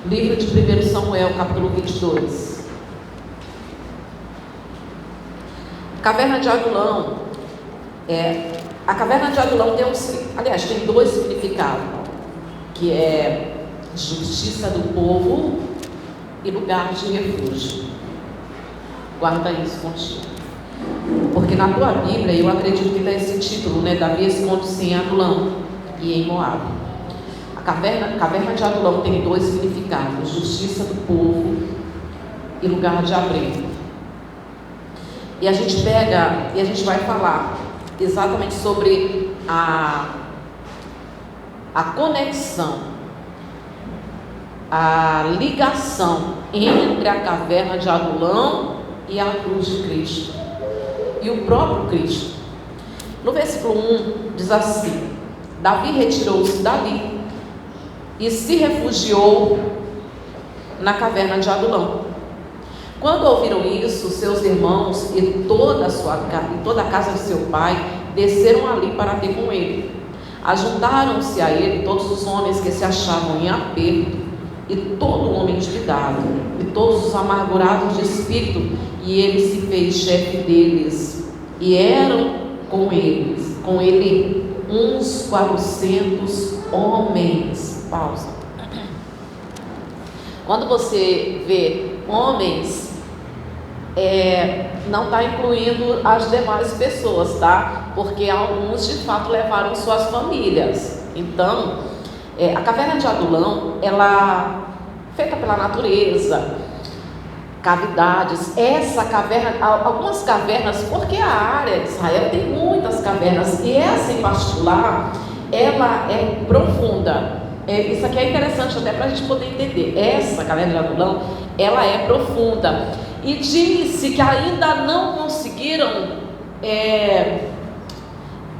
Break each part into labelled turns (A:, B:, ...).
A: Livro de 1 Samuel, capítulo 22. Caverna de Adulão. A caverna de Adulão tem dois significados, que é justiça do povo e lugar de refúgio. Guarda isso contigo, porque na tua Bíblia eu acredito que está esse título, né? Davi esconde-se em Adulão e em Moabe. A caverna de Adulão tem dois significados: justiça do povo e lugar de abrigo. E a gente pega e a gente vai falar exatamente sobre a conexão, a ligação entre a caverna de Adulão e a cruz de Cristo e o próprio Cristo. No versículo 1 diz assim: Davi retirou-se dali e se refugiou na caverna de Adulão. Quando ouviram isso, seus irmãos e toda a casa de seu pai desceram ali para ter com ele. Ajuntaram-se a ele todos os homens que se achavam em aperto, e todo homem endividado, e todos os amargurados de espírito, e ele se fez chefe deles. E eram com ele uns 400 homens. Pausa. Quando você vê homens, não está incluindo as demais pessoas, tá? Porque alguns de fato levaram suas famílias. Então, a caverna de Adulão, ela feita pela natureza, cavidades. Essa caverna, algumas cavernas, porque a área de Israel tem muitas cavernas, e essa em particular, ela é profunda. Isso aqui é interessante até para a gente poder entender. Essa caverna de Adulão, ela é profunda, e disse que ainda não conseguiram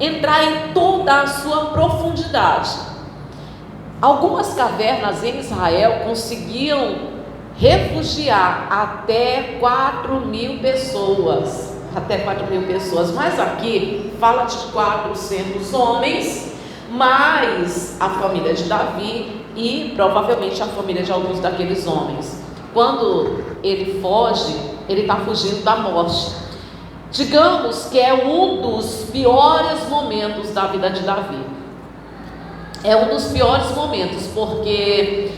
A: entrar em toda a sua profundidade. Algumas cavernas em Israel conseguiam refugiar até 4.000 pessoas. Mas aqui fala de 400 homens, mais a família de Davi e provavelmente a família de alguns daqueles homens. Quando ele foge, ele está fugindo da morte. Digamos que é um dos piores momentos da vida de Davi. É um dos piores momentos, porque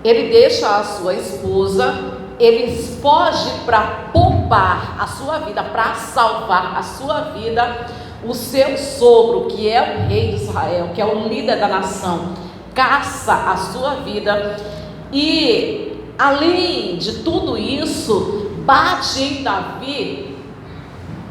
A: ele deixa a sua esposa, ele foge para poupar a sua vida, para salvar a sua vida. O seu sogro, que é o rei de Israel, que é o líder da nação, caça a sua vida. E além de tudo isso, bate em Davi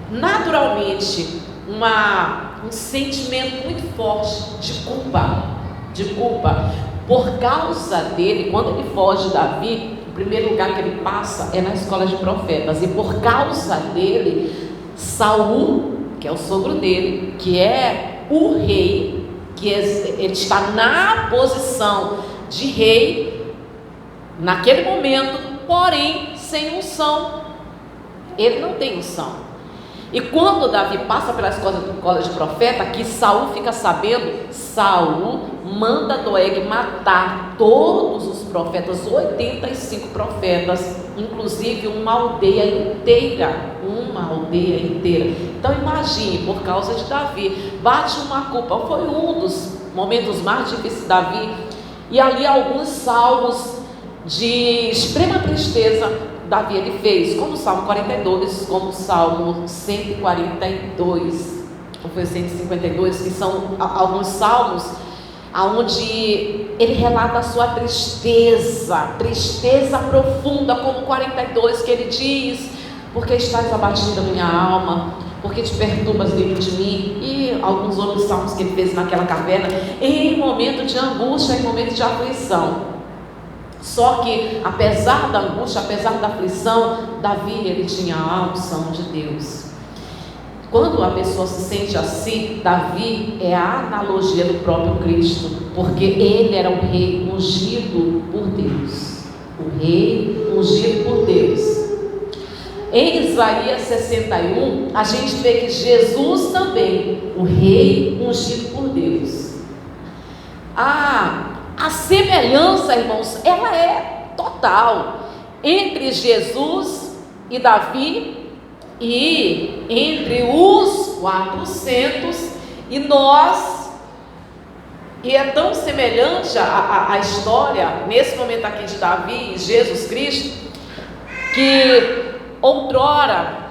A: naturalmente um sentimento muito forte de culpa, por causa dele. Quando ele foge de Davi, o primeiro lugar que ele passa é na escola de profetas, e por causa dele, Saul, que é o sogro dele, que é o rei, ele está na posição de rei naquele momento, porém sem unção. Ele não tem unção. E quando Davi passa pela escola de profeta, que Saul fica sabendo, Saul manda Doeg matar todos os profetas, 85 profetas, inclusive uma aldeia inteira. Então imagine, por causa de Davi, bate uma culpa. Foi um dos momentos mais difíceis de Davi. E ali alguns salmos de extrema tristeza Davi ele fez, como o Salmo 42, como o Salmo 142, ou foi 152, que são alguns salmos onde ele relata a sua tristeza profunda, como o 42, que ele diz: porque estás abatida minha alma, porque te perturbas dentro de mim. E alguns outros salmos que ele fez naquela caverna, em momento de angústia, em momento de aflição. Só que apesar da angústia, apesar da aflição, Davi ele tinha a unção de Deus. Quando a pessoa se sente assim, Davi é a analogia do próprio Cristo, porque ele era o rei ungido por Deus. O rei ungido por Deus. Em Isaías 61, a gente vê que Jesus também, o rei ungido por Deus. A semelhança, irmãos, ela é total entre Jesus e Davi e entre os 400 e nós. E é tão semelhante a história, nesse momento aqui de Davi e Jesus Cristo, que outrora,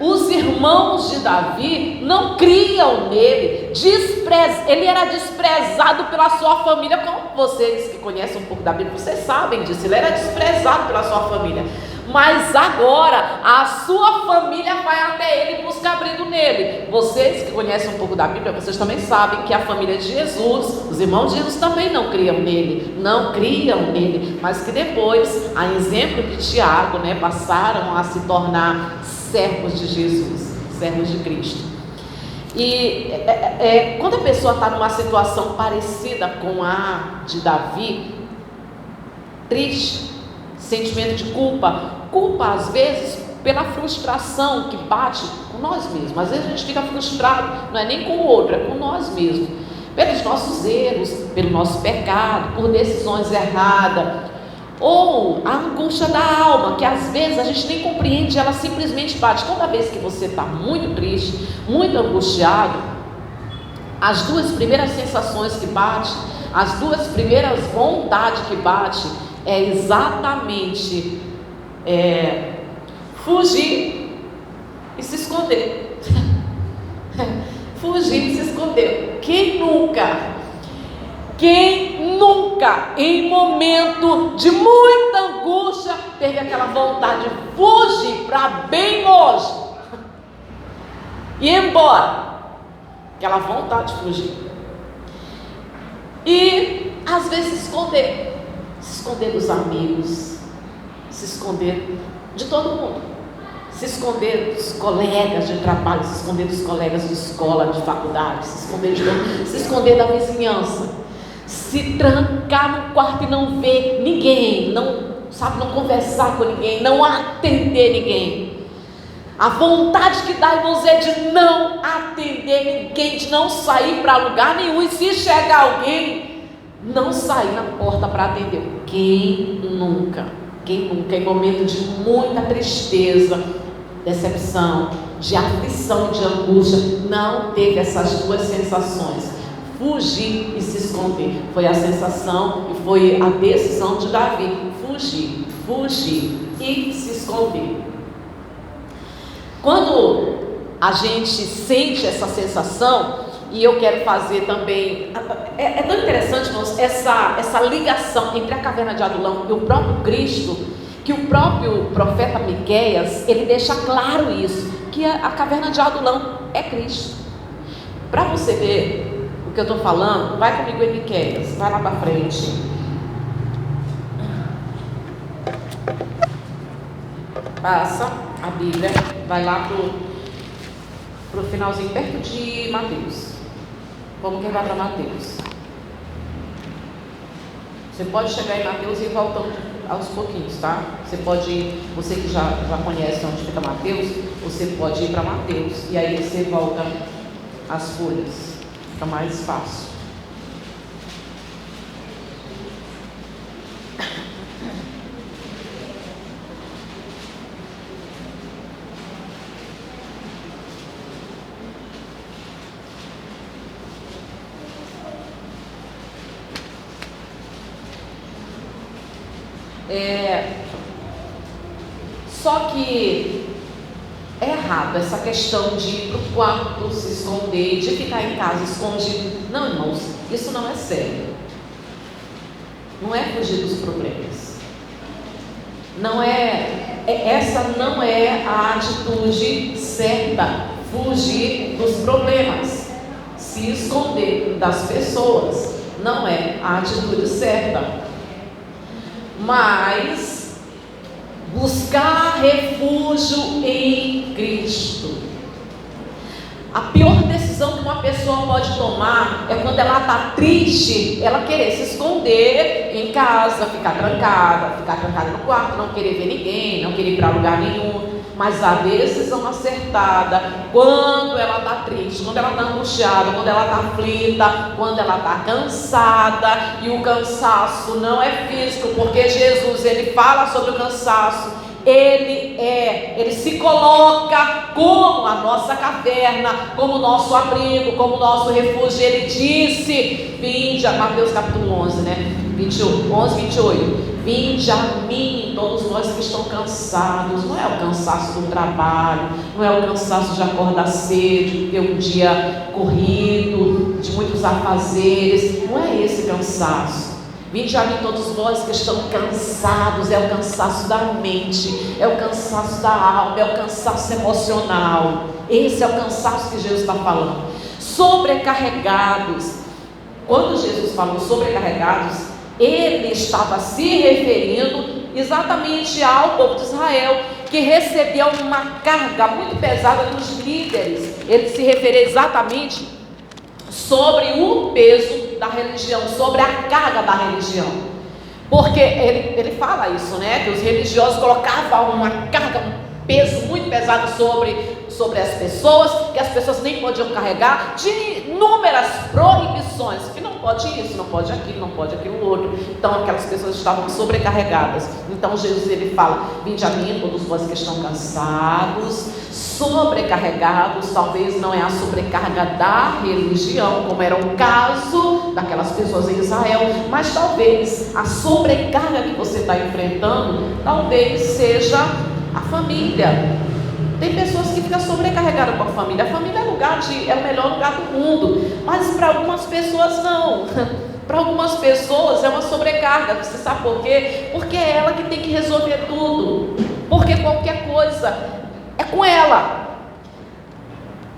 A: os irmãos de Davi não criam nele, ele era desprezado pela sua família. Como vocês que conhecem um pouco da Bíblia, vocês sabem disso, ele era desprezado pela sua família. Mas agora a sua família vai até ele buscar abrigo nele. Vocês que conhecem um pouco da Bíblia, vocês também sabem que a família de Jesus, os irmãos de Jesus também não criam nele, mas que depois, a exemplo de Tiago, passaram a se tornar servos de Jesus, servos de Cristo. E quando a pessoa está numa situação parecida com a de Davi, triste, sentimento de culpa às vezes pela frustração que bate com nós mesmos. Às vezes a gente fica frustrado, não é nem com o outro, é com nós mesmos, pelos nossos erros, pelo nosso pecado, por decisões erradas, ou a angústia da alma, que às vezes a gente nem compreende, ela simplesmente bate. Toda vez que você está muito triste, muito angustiado, as duas primeiras sensações que bate, as duas primeiras vontades que bate, é exatamente fugir e se esconder. Fugir e se esconder. Quem nunca, em momento de muita angústia, teve aquela vontade de fugir para bem longe e ir embora? Aquela vontade de fugir. E às vezes se esconder dos amigos, se esconder de todo mundo, se esconder dos colegas de trabalho, se esconder dos colegas de escola, de faculdade, se esconder da vizinhança, se trancar no quarto e não ver ninguém, não conversar com ninguém, não atender ninguém. A vontade que dá, irmãos, é de não atender ninguém, de não sair para lugar nenhum, e se chegar alguém, não sair na porta para atender. Quem nunca, em momento de muita tristeza, decepção, de aflição, de angústia, não teve essas duas sensações? Fugir e se esconder. Foi a sensação e foi a decisão de Davi. Fugir e se esconder. Quando a gente sente essa sensação, e eu quero fazer também, é tão interessante, irmãos, essa ligação entre a caverna de Adulão e o próprio Cristo, que o próprio profeta Miqueias, ele deixa claro isso, que a caverna de Adulão é Cristo. Para você ver o que eu estou falando, vai comigo em Miqueias, vai lá para frente. Passa a Bíblia, vai lá pro finalzinho, perto de Mateus. Como quem vai para Mateus? Você pode chegar em Mateus e ir voltando aos pouquinhos, tá? Você que já conhece onde fica Mateus, você pode ir para Mateus e aí você volta as folhas, fica mais fácil. Só que é errado essa questão de ir para o quarto se esconder, de ficar em casa escondido. Não, irmãos, isso não é sério. Não é fugir dos problemas. Essa não é a atitude certa. Fugir dos problemas, se esconder das pessoas, não é a atitude certa. Mas buscar refúgio em Cristo. A pior decisão que uma pessoa pode tomar é quando ela está triste, ela querer se esconder em casa, ficar trancada no quarto, não querer ver ninguém, não querer ir para lugar nenhum. mas a decisão acertada, quando ela está triste, quando ela está angustiada, quando ela está aflita, quando ela está cansada, e o cansaço não é físico, porque Jesus, ele fala sobre o cansaço, ele se coloca como a nossa caverna, como o nosso abrigo, como o nosso refúgio. Ele disse, vinde, Mateus capítulo 11, 28, vinde a mim, todos vós que estão cansados. Não é o cansaço do trabalho, não é o cansaço de acordar cedo, de ter um dia corrido, de muitos afazeres, não é esse cansaço. Vinde a mim todos vós que estão cansados. É o cansaço da mente, é o cansaço da alma, é o cansaço emocional. Esse é o cansaço que Jesus está falando. Sobrecarregados. Quando Jesus falou sobrecarregados, ele estava se referindo exatamente ao povo de Israel, que recebeu uma carga muito pesada dos líderes. Ele se referia exatamente sobre o peso da religião, sobre a carga da religião, porque ele fala isso, que os religiosos colocavam uma carga, um peso muito pesado sobre as pessoas, que as pessoas nem podiam carregar, de inúmeras proibições, que não pode isso, não pode aquilo outro. Então aquelas pessoas estavam sobrecarregadas. Então Jesus, ele fala, vinde a mim todos vós que estão cansados, sobrecarregados. Talvez não é a sobrecarga da religião, como era o caso daquelas pessoas em Israel, mas talvez a sobrecarga que você está enfrentando, talvez seja a família. Tem pessoas que ficam sobrecarregadas com a família. A família é o melhor lugar do mundo, mas para algumas pessoas não. Para algumas pessoas é uma sobrecarga. Você sabe por quê? Porque é ela que tem que resolver tudo, porque qualquer coisa é com ela.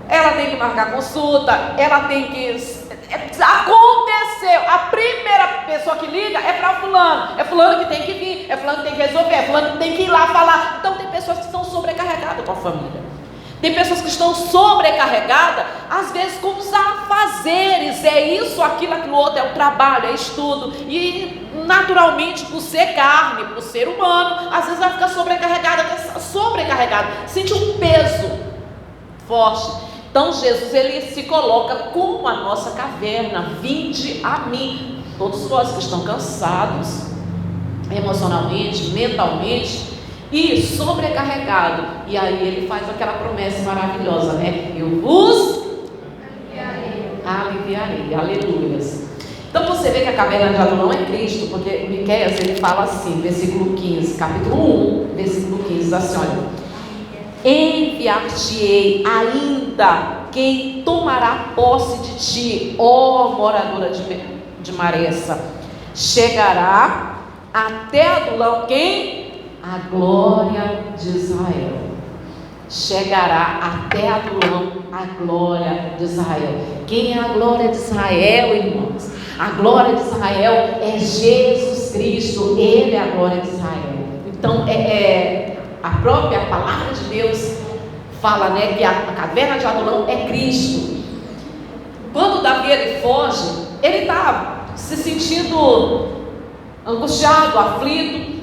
A: Ela tem que marcar consulta, ela tem que... Aconteceu, a primeira pessoa que liga é para fulano, é fulano que tem que vir, é fulano que tem que resolver, é fulano que tem que ir lá falar. Então tem pessoas que estão sobrecarregadas com a família, tem pessoas que estão sobrecarregadas às vezes com os afazeres, é isso, aquilo outro, é o trabalho, é estudo, e naturalmente por ser carne, por ser humano, às vezes ela fica sobrecarregada, sente um peso forte. Então Jesus, ele se coloca como a nossa caverna. Vinde a mim, todos vós que estão cansados, emocionalmente, mentalmente e sobrecarregado. E aí ele faz aquela promessa maravilhosa, eu vos aliviarei, aleluias. Então você vê que a caverna de Adulão é Cristo, porque Miqueias, ele fala assim, versículo 15, capítulo 1, versículo 15, diz assim, olha: enviar-te-ei ainda quem tomará posse de ti, ó moradora de Maressa. Chegará até Adulão quem? A glória de Israel. Chegará até Adulão a glória de Israel. Quem é a glória de Israel, irmãos? A glória de Israel é Jesus Cristo. Ele é a glória de Israel. Então a própria palavra de Deus fala, que a caverna de Adulão é Cristo. Quando Davi, ele foge, ele está se sentindo angustiado, aflito,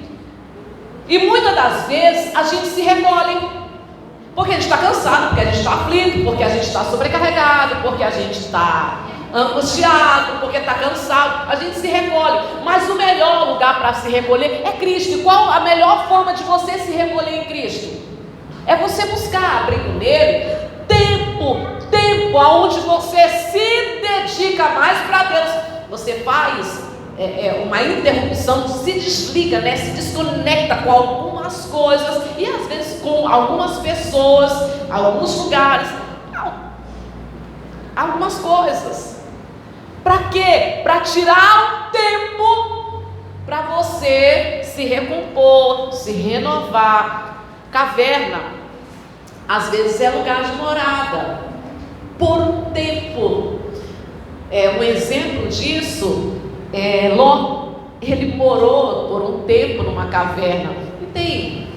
A: e muitas das vezes a gente se recolhe, porque a gente está cansado, porque a gente está aflito, porque a gente está sobrecarregado, porque a gente está angustiado, porque está cansado, a gente se recolhe. Mas o melhor lugar para se recolher é Cristo. E qual a melhor forma de você se recolher em Cristo? É você buscar abrigo nele, tempo aonde você se dedica mais para Deus. Você faz uma interrupção, se desliga, se desconecta com algumas coisas, e às vezes com algumas pessoas, alguns lugares, algumas coisas. Para quê? Para tirar um tempo para você se recompor, se renovar. Caverna, às vezes, é lugar de morada, por um tempo. Um exemplo disso é Ló. Ele morou por um tempo numa caverna. E tem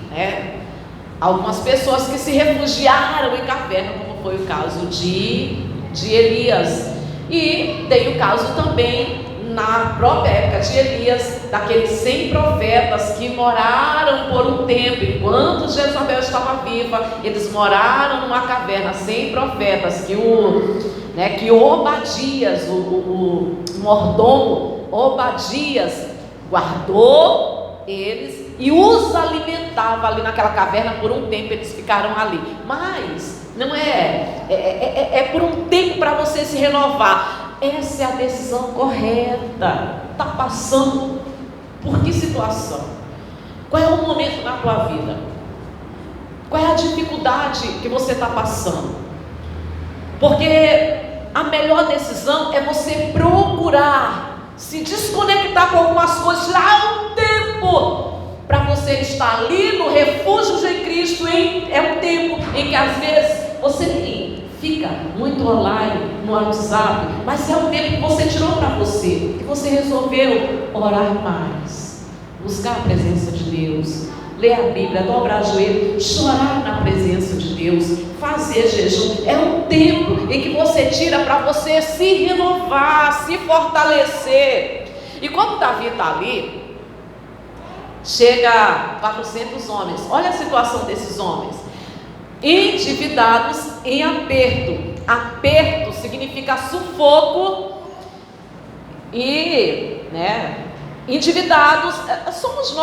A: algumas pessoas que se refugiaram em caverna, como foi o caso de Elias. E tem o caso também na própria época de Elias, daqueles 100 profetas que moraram por um tempo, enquanto Jezabel estava viva, eles moraram numa caverna, 100 profetas, que Obadias, o mordomo Obadias, guardou eles e os alimentava ali naquela caverna por um tempo. Eles ficaram ali, mas não é por um tempo para você se renovar. Essa é a decisão correta. Está passando por que situação? Qual é o momento na tua vida? Qual é a dificuldade que você está passando? Porque a melhor decisão é você procurar se desconectar com algumas coisas, tirar um tempo para você estar ali no refúgio de Cristo. É um tempo em que às vezes você fica muito online no WhatsApp, mas é o tempo que você tirou para você, que você resolveu orar mais, buscar a presença de Deus, ler a Bíblia, dobrar o joelho, chorar na presença de Deus, fazer jejum. É um tempo em que você tira para você se renovar, se fortalecer. E quando Davi está ali, chega 400 homens. Olha a situação desses homens, endividados em aperto. Aperto significa sufoco e, endividados somos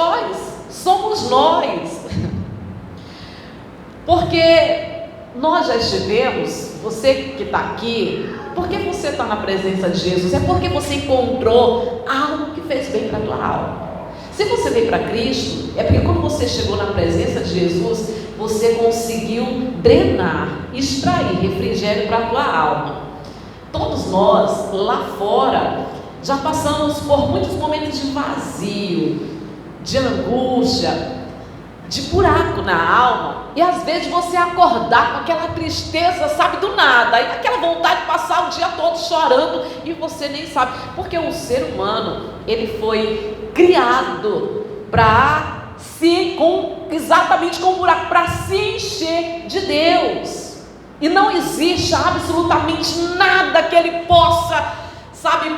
A: nós, porque nós já estivemos. Você que está aqui, porque você está na presença de Jesus, é porque você encontrou algo que fez bem para a tua alma. Se você veio para Cristo, é porque quando você chegou na presença de Jesus, você conseguiu drenar, extrair refrigério para a tua alma. Todos nós, lá fora, já passamos por muitos momentos de vazio, de angústia, de buraco na alma, e às vezes você acordar com aquela tristeza, sabe, do nada, e aquela vontade de passar o dia todo chorando, e você nem sabe, porque o ser humano, ele foi criado para exatamente com um buraco, para se encher de Deus, e não existe absolutamente nada que ele possa,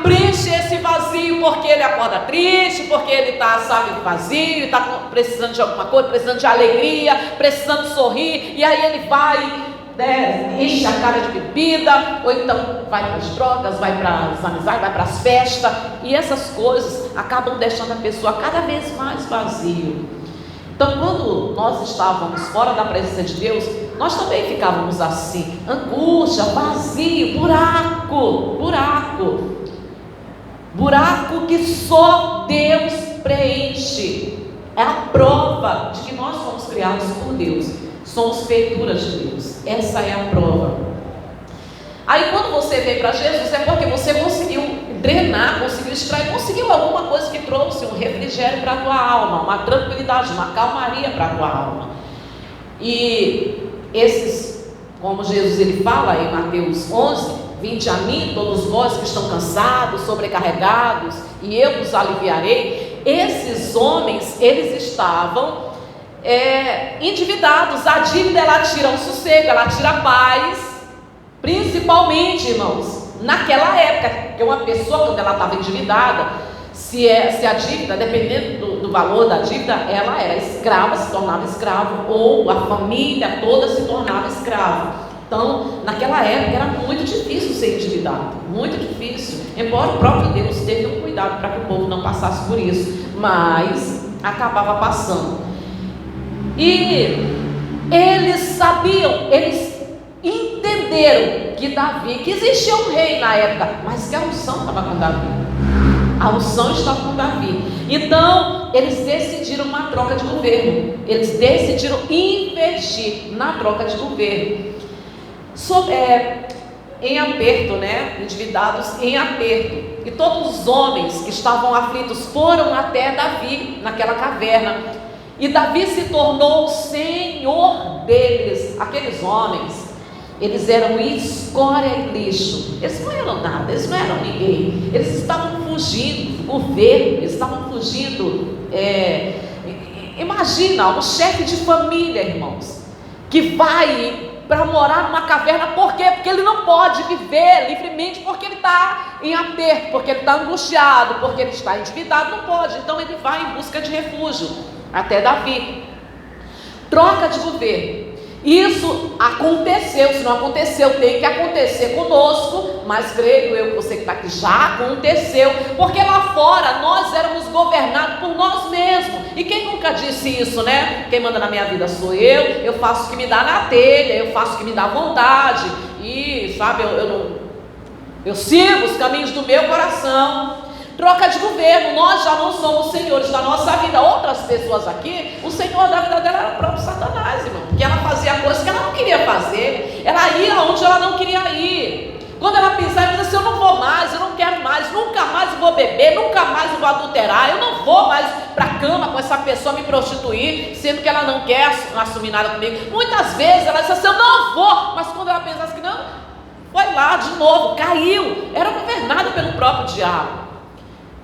A: preencher esse vazio, porque ele acorda triste, porque ele está, vazio, está precisando de alguma coisa, precisando de alegria, precisando sorrir, e aí ele vai, enche a cara de bebida, ou então vai para as drogas, vai para as amizades, vai para as festas, e essas coisas acabam deixando a pessoa cada vez mais vazio. Então, quando nós estávamos fora da presença de Deus, nós também ficávamos assim, angústia, vazio, buraco que só Deus preenche. É a prova de que nós fomos criados por Deus, somos feituras de Deus. Essa é a prova. Aí quando você veio para Jesus, é porque você conseguiu drenar, conseguiu extrair, conseguiu alguma coisa que trouxe um refrigério para a tua alma, uma tranquilidade, uma calmaria para a tua alma. E esses, como Jesus ele fala em Mateus 11, vinde a mim todos vós que estão cansados, sobrecarregados, e eu vos aliviarei. Esses homens, eles estavam endividados. A dívida, ela tira o sossego, ela tira a paz. Principalmente, irmãos, naquela época, que uma pessoa, quando ela estava endividada, se a dívida, dependendo do valor da dívida, ela era escrava, se tornava escravo, ou a família toda se tornava escrava. Então, naquela época era muito difícil ser endividado, muito difícil, embora o próprio Deus teve um cuidado para que o povo não passasse por isso, mas acabava passando. E eles sabiam, eles entenderam que existia um rei na época, mas que a unção estava com Davi. A unção estava com Davi. Então, eles decidiram uma troca de governo. Eles decidiram investir na troca de governo. Em aperto, endividados em aperto. E todos os homens que estavam aflitos foram até Davi naquela caverna. E Davi se tornou o senhor deles. Aqueles homens, eles eram escória e lixo. Eles não eram nada, eles não eram ninguém. Eles estavam fugindo do governo, eles estavam fugindo. Imagina um chefe de família, irmãos, que vai para morar numa caverna. Por quê? Porque ele não pode viver livremente, porque ele está em aperto, porque ele está angustiado, porque ele está endividado, não pode. Então ele vai em busca de refúgio, até Davi. Troca de governo. Isso aconteceu, se não aconteceu, tem que acontecer conosco, mas creio eu que você que está aqui, já aconteceu, porque lá fora nós éramos governados por nós mesmos. E quem nunca disse isso, né? Quem manda na minha vida sou eu faço o que me dá na telha, eu faço o que me dá vontade, e sabe, eu sigo os caminhos do meu coração. Troca de governo, nós já não somos senhores da nossa vida. Outras pessoas aqui, o senhor da vida dela era o próprio Satanás, irmão, porque ela fazia coisas que ela não queria fazer, ela ia onde ela não queria ir. Quando ela pensava, ela dizia assim: eu não vou mais, eu não quero mais, nunca mais vou beber, nunca mais vou adulterar, eu não vou mais para a cama com essa pessoa, me prostituir, sendo que ela não quer assumir nada comigo. Muitas vezes ela dizia assim: eu não vou, mas quando ela pensasse que não, foi lá de novo, caiu, era governada pelo próprio diabo.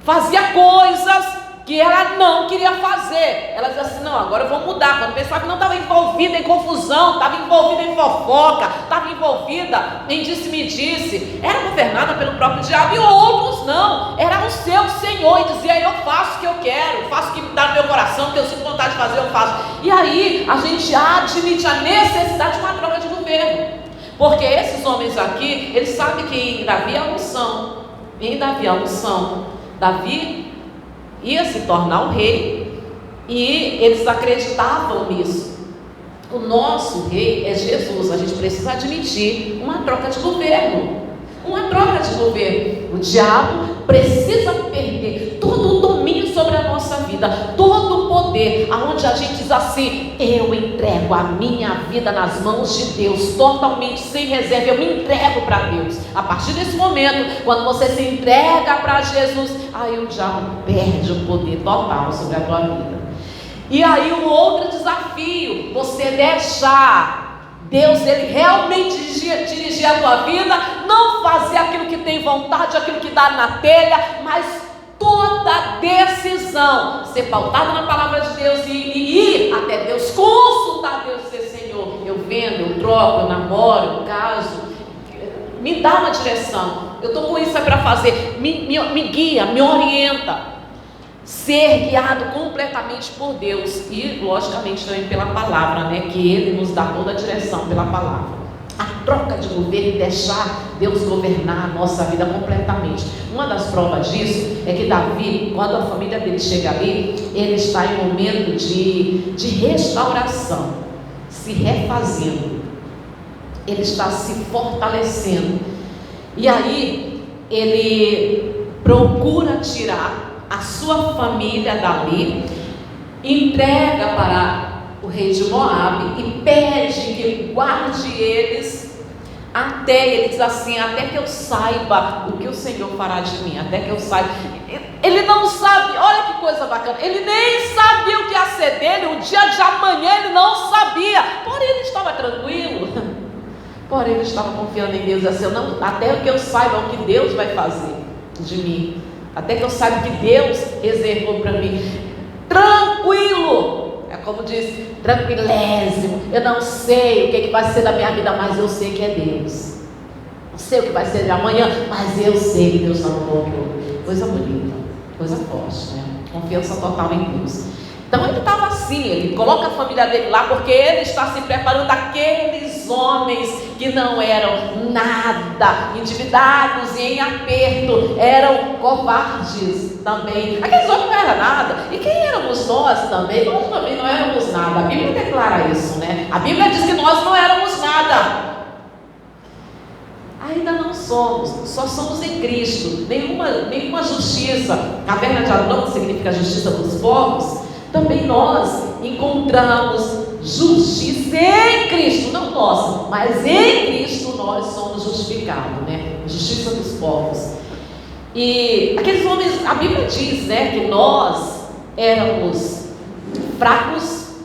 A: Fazia coisas que ela não queria fazer. Ela dizia assim: não, agora eu vou mudar. Quando pensava que não estava envolvida em confusão, estava envolvida em fofoca, estava envolvida em disse-me-disse, era governada pelo próprio diabo. E outros não, era o seu senhor, e dizia: eu faço o que eu quero, faço o que me dá no meu coração, o que eu sinto vontade de fazer, eu faço. E aí a gente admite a necessidade de uma troca de governo, porque esses homens aqui, eles sabem que em Davi há unção, em Davi há unção. Davi ia se tornar um rei, e eles acreditavam nisso. O nosso rei é Jesus. A gente precisa admitir uma troca de governo. Uma troca de governo. O diabo precisa perder todo o domínio sobre a nossa vida, todo o poder, aonde a gente diz assim: eu entrego a minha vida nas mãos de Deus, totalmente sem reserva, eu me entrego para Deus. A partir desse momento, quando você se entrega para Jesus, aí o diabo perde o poder total sobre a tua vida. E aí o outro desafio, você deixar Deus, ele realmente dirigir a tua vida, não fazer aquilo que tem vontade, aquilo que dá na telha, mas toda decisão ser pautada na palavra de Deus e ir até Deus, consultar Deus, ser Senhor, eu vendo, eu troco, eu namoro, eu caso, me dá uma direção, eu estou com isso para fazer, me guia, me orienta. Ser guiado completamente por Deus e logicamente também pela palavra, né? Que Ele nos dá toda a direção pela palavra. A troca de governo e deixar Deus governar a nossa vida completamente. Uma das provas disso é que Davi, quando a família dele chega ali, ele está em um momento de restauração, se refazendo, ele está se fortalecendo, e aí ele procura tirar a sua família dali, entrega para o rei de Moabe e pede que guarde eles até, ele diz assim: até que eu saiba o que o Senhor fará de mim, até que eu saiba. Ele não sabe, olha que coisa bacana, ele nem sabia o que ia ser dele, o dia de amanhã ele não sabia, porém ele estava tranquilo, porém ele estava confiando em Deus, assim: não, até que eu saiba o que Deus vai fazer de mim, até que eu saiba o que Deus reservou para mim. Tranquilo, é como diz, tranquilésimo. Eu não sei o que vai ser da minha vida, mas eu sei que é Deus. Não sei o que vai ser de amanhã, mas eu sei que Deus está no controle. Coisa bonita, coisa forte, né? Confiança total em Deus. Então ele estava assim, ele coloca a família dele lá, porque ele está se preparando. Aqueles homens que não eram nada, endividados e em aperto, eram covardes também. Aqueles homens não eram nada. E quem éramos nós também? Nós também não éramos nada. A Bíblia declara isso, né? A Bíblia diz que nós não éramos nada. Ainda não somos, só somos em Cristo. Nenhuma justiça. Caverna de Adulão significa justiça dos povos. Também nós encontramos justiça em Cristo, não nós, mas em Cristo nós somos justificados, né? Justiça dos povos. E aqueles homens, a Bíblia diz, né, que nós éramos fracos,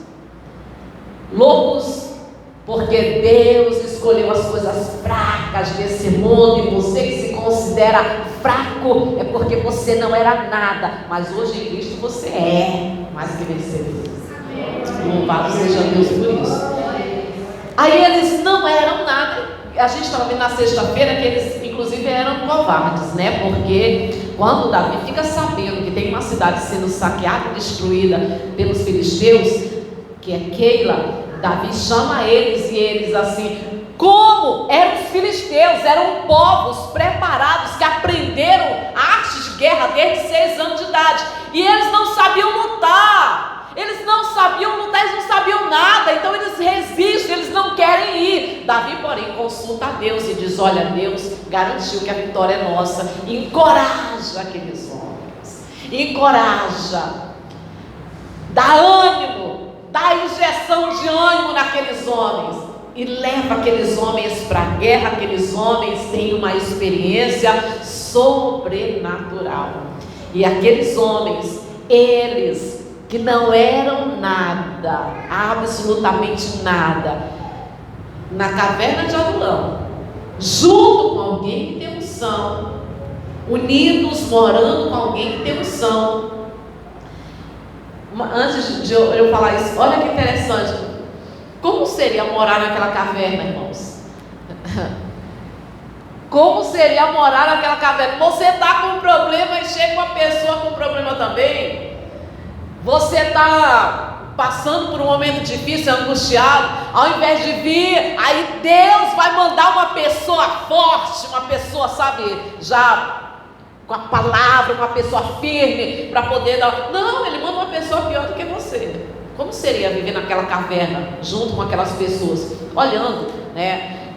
A: loucos, porque Deus escolheu as coisas fracas desse mundo, e você que se considera fraco é porque você não era nada, mas hoje em Cristo você é mais que vencedor. Louvado seja Deus por isso. Aí eles não eram nada. A gente estava vendo na sexta-feira que eles inclusive eram covardes, né? Porque quando Davi fica sabendo que tem uma cidade sendo saqueada e destruída pelos filisteus, que é Keila, Davi chama eles e eles assim, como eram os filisteus, eram povos preparados que aprenderam artes de guerra desde 6 anos de idade, e eles não sabiam lutar. Eles não sabiam lutar, eles não sabiam nada, então eles resistem, eles não querem ir. Davi, porém, consulta a Deus e diz: olha, Deus garantiu que a vitória é nossa. Encoraja aqueles homens, encoraja, dá ânimo, dá injeção de ânimo naqueles homens e leva aqueles homens para a guerra. Aqueles homens têm uma experiência sobrenatural, e aqueles homens, eles que não eram nada, absolutamente nada, na caverna de Adulão, junto com alguém que tem unção, unidos, morando com alguém que tem unção. Antes de eu falar isso, olha que interessante, como seria morar naquela caverna, irmãos? Como seria morar naquela caverna? Você está com um problema e chega uma pessoa com um problema também. Você está passando por um momento difícil, angustiado. Ao invés de vir, aí Deus vai mandar uma pessoa forte, uma pessoa, sabe, já com a palavra, uma pessoa firme para poder dar. Não, ele manda uma pessoa pior do que você. Como seria viver naquela caverna junto com aquelas pessoas? Olhando, né,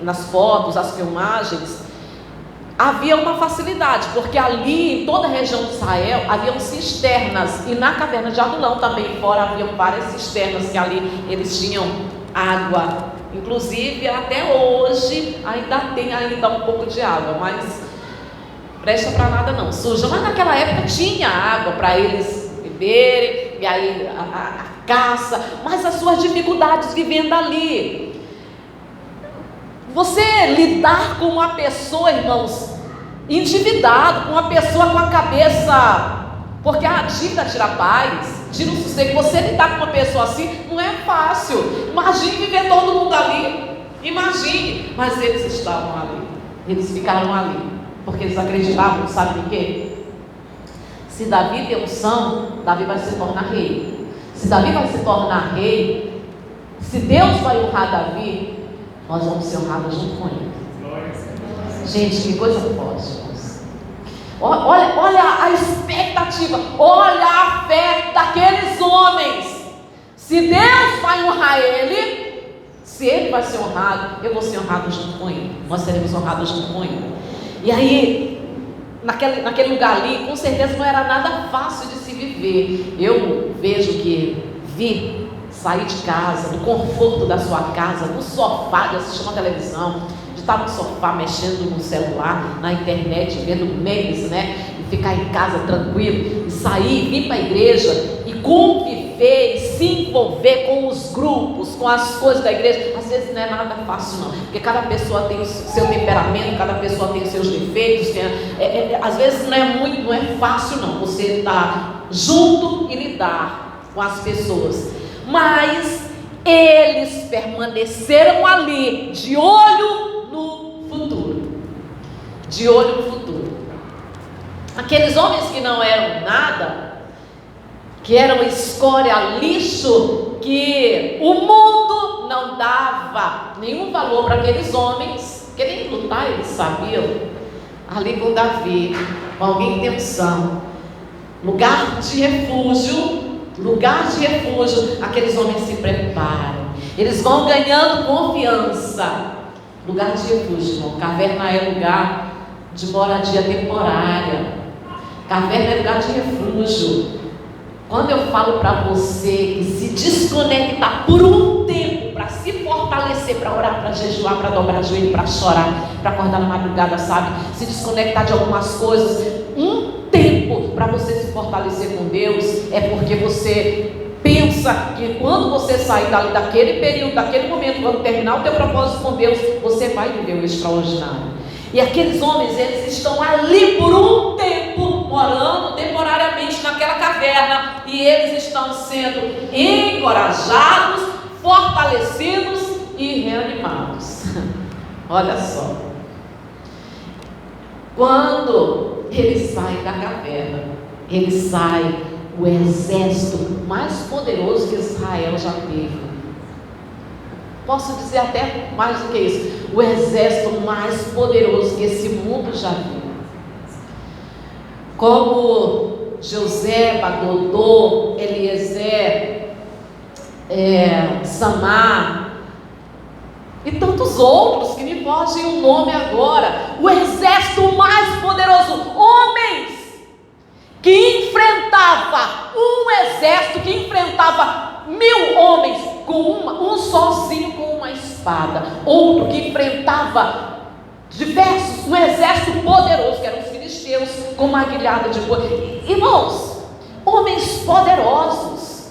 A: nas fotos, as filmagens, havia uma facilidade, porque ali em toda a região de Israel haviam cisternas, e na caverna de Adulão também fora haviam várias cisternas, que ali eles tinham água. Inclusive até hoje ainda tem um pouco de água, mas presta para nada não, suja. Mas naquela época tinha água para eles beberem, e aí a caça, mas as suas dificuldades vivendo ali. Você lidar com uma pessoa, irmãos, endividado, com uma pessoa com a cabeça, porque a dívida tira a paz, tira o sossego. Você lidar com uma pessoa assim não é fácil. Imagine viver todo mundo ali, imagine. Mas eles estavam ali, eles ficaram ali, porque eles acreditavam, sabe de quê? Se Davi tem unção, Davi vai se tornar rei. Se Davi vai se tornar rei, se Deus vai honrar Davi, nós vamos ser honrados junto com ele. Gente, que coisa forte, irmãos. Olha a expectativa, olha a fé daqueles homens. Se Deus vai honrar ele, se ele vai ser honrado, eu vou ser honrado junto com ele. Nós seremos honrados junto com ele. E aí, naquele lugar ali, com certeza não era nada fácil de se viver. Eu vejo que sair de casa, do conforto da sua casa, no sofá, de assistir uma televisão, de estar no sofá mexendo no celular, na internet, vendo memes, né? E ficar em casa tranquilo, e sair, vir para a igreja e conviver e se envolver com os grupos, com as coisas da igreja. Às vezes não é nada fácil não, porque cada pessoa tem o seu temperamento, cada pessoa tem os seus defeitos, às vezes não é fácil não, você estar junto e lidar com as pessoas. Mas eles permaneceram ali, de olho no futuro. De olho no futuro. Aqueles homens que não eram nada, que eram escória, lixo, que o mundo não dava nenhum valor para aqueles homens, que nem lutar eles sabiam. Ali com Davi, com alguém que tem unção, lugar de refúgio, aqueles homens se preparam, eles vão ganhando confiança. Lugar de refúgio, irmão. Caverna é lugar de moradia temporária, caverna é lugar de refúgio. Quando eu falo para você que se desconectar por um tempo, para se fortalecer, para orar, para jejuar, para dobrar joelho, para chorar, para acordar na madrugada, sabe, se desconectar de algumas coisas, um tempo para você se fortalecer com Deus, é porque você pensa que quando você sair daquele período, daquele momento, quando terminar o teu propósito com Deus, você vai viver o extraordinário. E aqueles homens, eles estão ali por um tempo, morando temporariamente naquela caverna, e eles estão sendo encorajados, fortalecidos e reanimados. Olha só. Quando ele sai da caverna, ele sai o exército mais poderoso que Israel já teve. Posso dizer até mais do que isso, o exército mais poderoso que esse mundo já viu. Como José, Dodô, Eliezer, Samar e tantos outros que me fogem o nome agora. O exército mais poderoso, homens que enfrentava um exército que enfrentava 1000 homens com um sozinho com uma espada, outro que enfrentava diversos, um exército poderoso que eram os filisteus com uma guilhada de boi. Irmãos, homens poderosos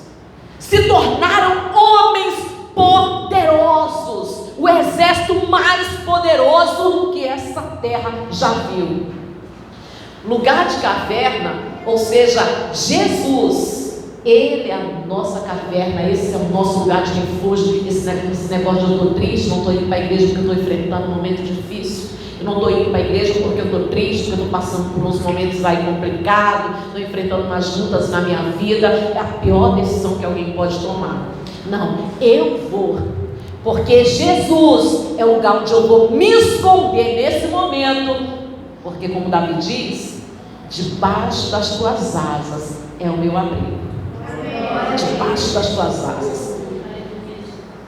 A: se tornaram homens poderosos, o exército mais poderoso que essa terra já viu. Lugar de caverna, ou seja, Jesus, Ele é a nossa caverna, esse é o nosso lugar de refúgio. Esse negócio de eu estou triste, não estou indo para a igreja porque eu estou enfrentando um momento difícil, eu não estou indo para a igreja porque eu estou triste, porque eu estou passando por uns momentos aí complicados, estou enfrentando umas lutas na minha vida, é a pior decisão que alguém pode tomar. Não, eu vou, porque Jesus é o lugar onde eu vou me esconder nesse momento, porque como Davi diz, debaixo das tuas asas é o meu abrigo. Debaixo das tuas asas.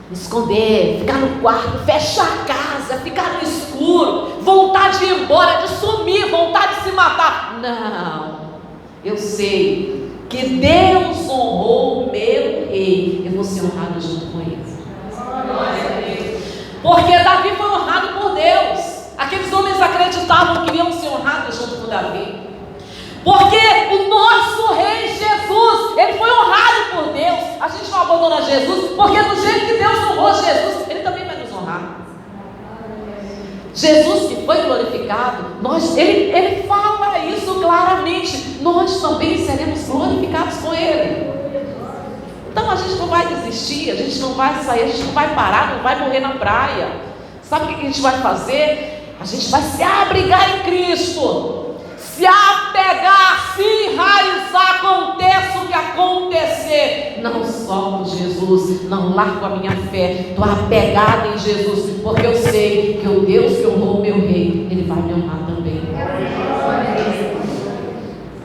A: Me esconder, ficar no quarto, fechar a casa, ficar no escuro, vontade de ir embora, de sumir, vontade de se matar. Não, eu sei que Deus honrou o meu rei, eu vou ser honrado junto com ele. Porque Davi foi honrado por Deus. Aqueles homens acreditavam que iam ser honrados junto com Davi. Porque o nosso rei Jesus, ele foi honrado por Deus. A gente não abandona Jesus, porque do jeito que Deus honrou Jesus, ele também vai nos honrar. Jesus que foi glorificado, ele fala isso claramente, nós também seremos glorificados com ele. Então a gente não vai desistir, a gente não vai sair, a gente não vai parar, não vai morrer na praia. Sabe o que a gente vai fazer? A gente vai se abrigar em Cristo, se apegar, se enraizar, aconteça o que acontecer. Não solto Jesus, não largo a minha fé, estou apegada em Jesus, porque eu sei que o Deus que honrou o meu rei, ele vai me honrar também.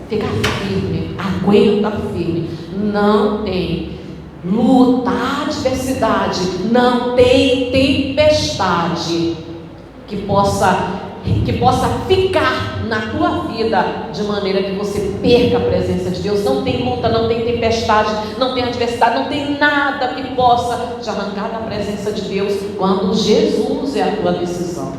A: Fica firme, aguenta firme. Não tem luta, adversidade, não tem tempestade que possa ficar na tua vida de maneira que você perca a presença de Deus. Não tem luta, não tem tempestade, não tem adversidade, não tem nada que possa te arrancar da presença de Deus quando Jesus é a tua decisão.